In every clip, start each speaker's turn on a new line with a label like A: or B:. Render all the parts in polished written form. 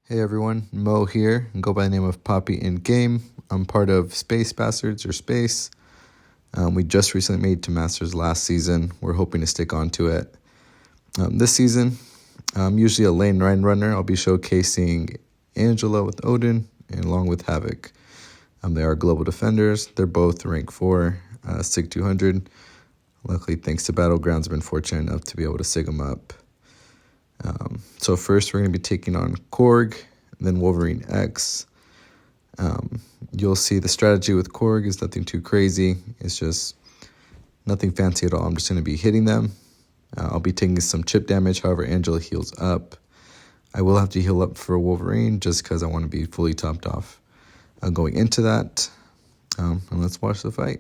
A: Hey everyone, Mo here, and go by the name of Poppy in game. I'm part of Space Bastards or Space. We just recently made to Masters last season. We're hoping to stick on to it. This season, I'm usually a lane 9 runner. I'll be showcasing Angela with Odin and along with Havoc. They are global defenders. They're both rank 4, SIG 200. Luckily, thanks to Battlegrounds, I've been fortunate enough to be able to SIG them up. So first we're going to be taking on Korg, then Wolverine X. You'll see the strategy with Korg is nothing too crazy. It's just nothing fancy at all. I'm just going to be hitting them. I'll be taking some chip damage. However, Angela heals up. I will have to heal up for Wolverine just because I want to be fully topped off. Going into that, and let's watch the fight.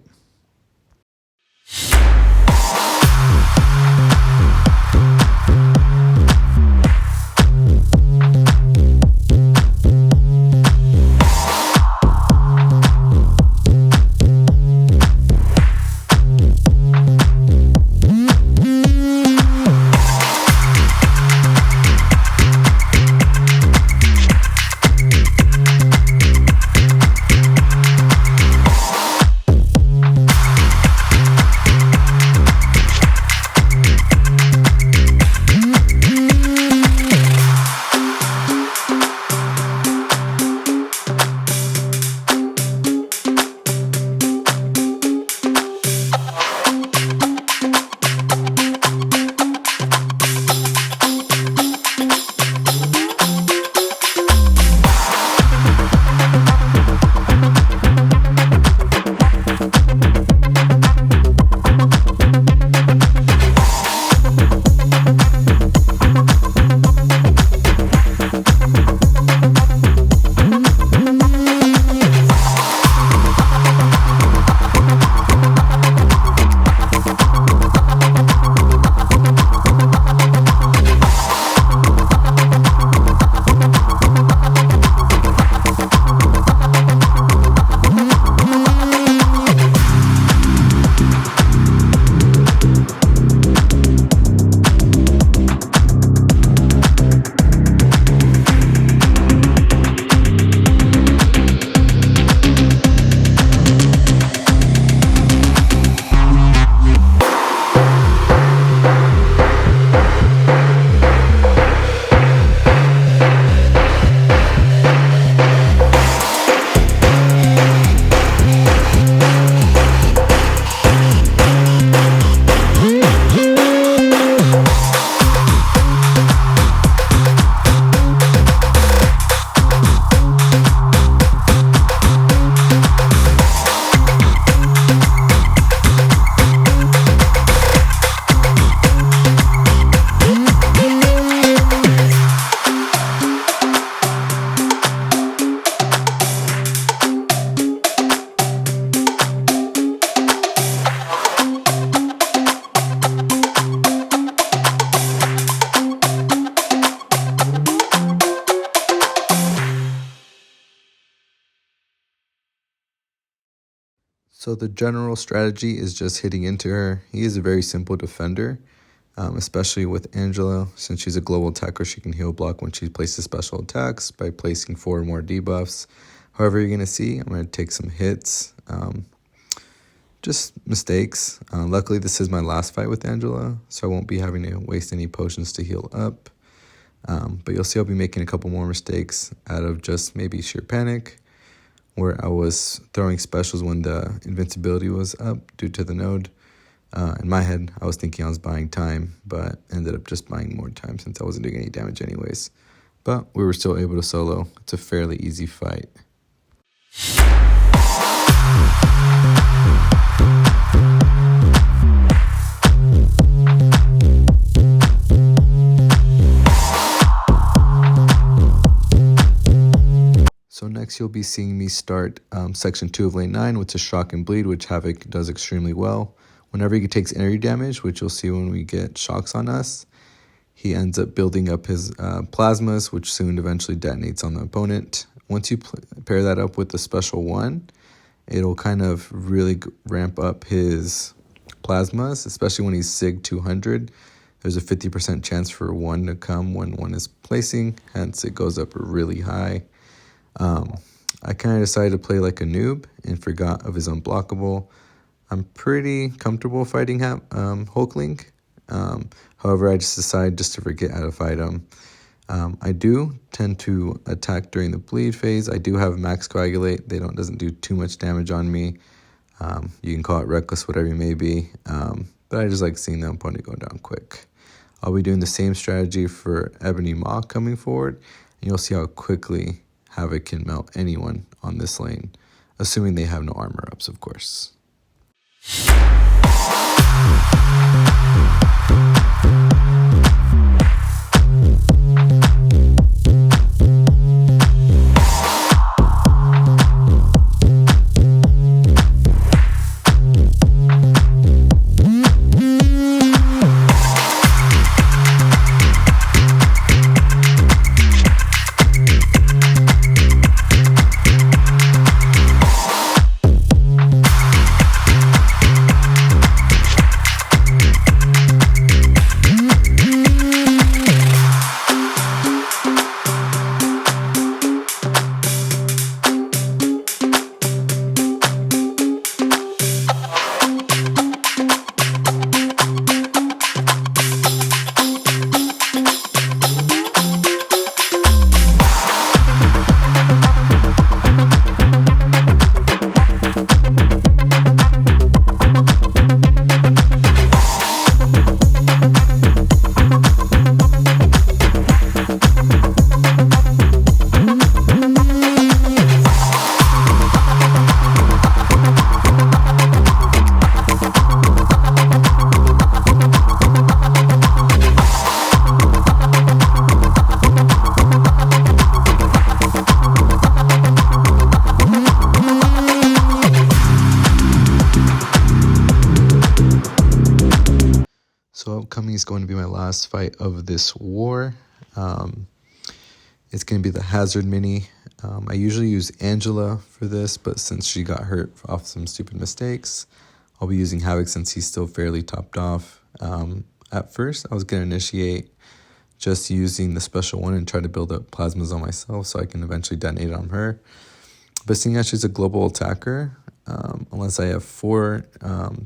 A: So the general strategy is just hitting into her. He is a very simple defender, especially with Angela. Since she's a global attacker, she can heal block when she places special attacks by placing 4 or more debuffs. However, you're going to see, I'm going to take some hits, just mistakes. Luckily, this is my last fight with Angela, so I won't be having to waste any potions to heal up. But you'll see I'll be making a couple more mistakes out of just maybe sheer panic, where I was throwing specials when the invincibility was up due to the node. In my head, I was thinking I was buying time, but ended up just buying more time since I wasn't doing any damage anyways. But we were still able to solo. It's a fairly easy fight. So next you'll be seeing me start section 2 of lane 9, which is Shock and Bleed, which Havoc does extremely well. Whenever he takes energy damage, which you'll see when we get shocks on us, he ends up building up his plasmas, which soon eventually detonates on the opponent. Once you pair that up with the special 1, it'll kind of really ramp up his plasmas, especially when he's SIG 200. there's a 50% chance for one to come when one is placing, hence it goes up really high. I kind of decided to play like a noob and forgot of his unblockable. I'm pretty comfortable fighting Hulkling. However, I just decided just to forget how to fight him. I do tend to attack during the bleed phase. I do have max coagulate. Doesn't do too much damage on me. You can call it reckless, whatever you may be. But I just like seeing the opponent go down quick. I'll be doing the same strategy for Ebony Maw coming forward, and you'll see how quickly Havoc can melt anyone on this lane, assuming they have no armor ups, of course. So upcoming is going to be my last fight of this war. It's going to be the Hazard Mini. I usually use Angela for this, but since she got hurt off some stupid mistakes, I'll be using Havoc since he's still fairly topped off. At first, I was going to initiate just using the special one and try to build up plasmas on myself so I can eventually detonate on her. But seeing as she's a global attacker, unless I have 4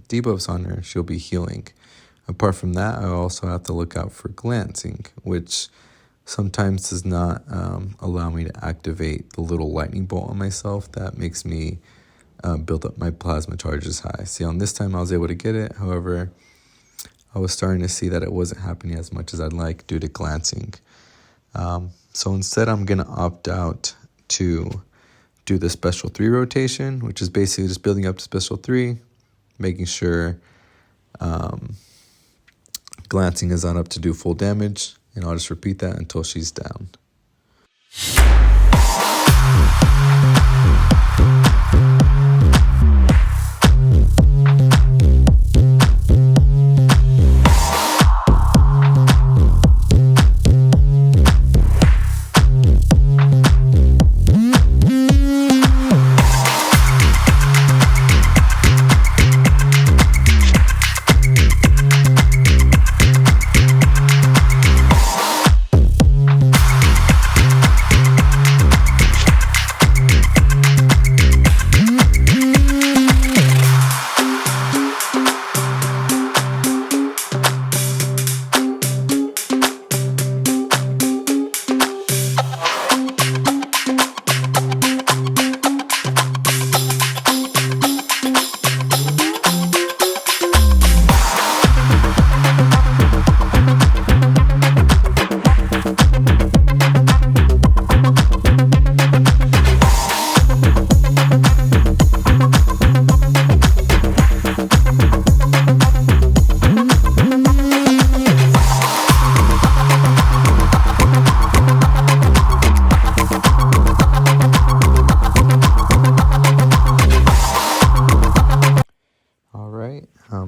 A: debuffs on her, she'll be healing. Apart from that, I also have to look out for glancing, which sometimes does not allow me to activate the little lightning bolt on myself that makes me build up my plasma charges high. See, on this time I was able to get it. However, I was starting to see that it wasn't happening as much as I'd like due to glancing. So instead, I'm going to opt out to do the special 3 rotation, which is basically just building up to special 3, making sure glancing is not up to do full damage, and I'll just repeat that until she's down.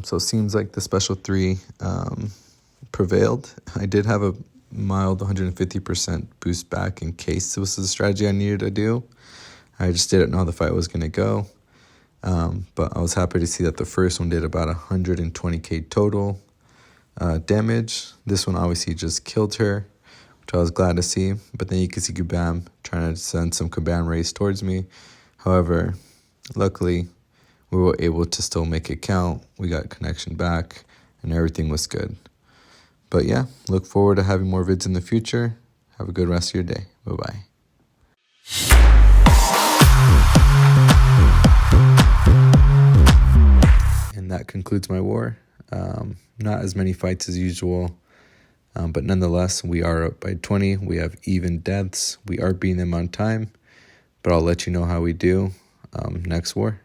A: So it seems like the special 3 prevailed. I did have a mild 150% boost back in case this was the strategy I needed to do. I just didn't know how the fight was going to go. But I was happy to see that the first one did about 120k total. damage. This one obviously just killed her, which I was glad to see. But then you can see Kabam trying to send some Kabam rays towards me. However, luckily, we were able to still make it count. We got connection back, and everything was good. But yeah, look forward to having more vids in the future. Have a good rest of your day. Bye-bye. And that concludes my war. Not as many fights as usual, but nonetheless, we are up by 20. We have even deaths. We are beating them on time, but I'll let you know how we do next war.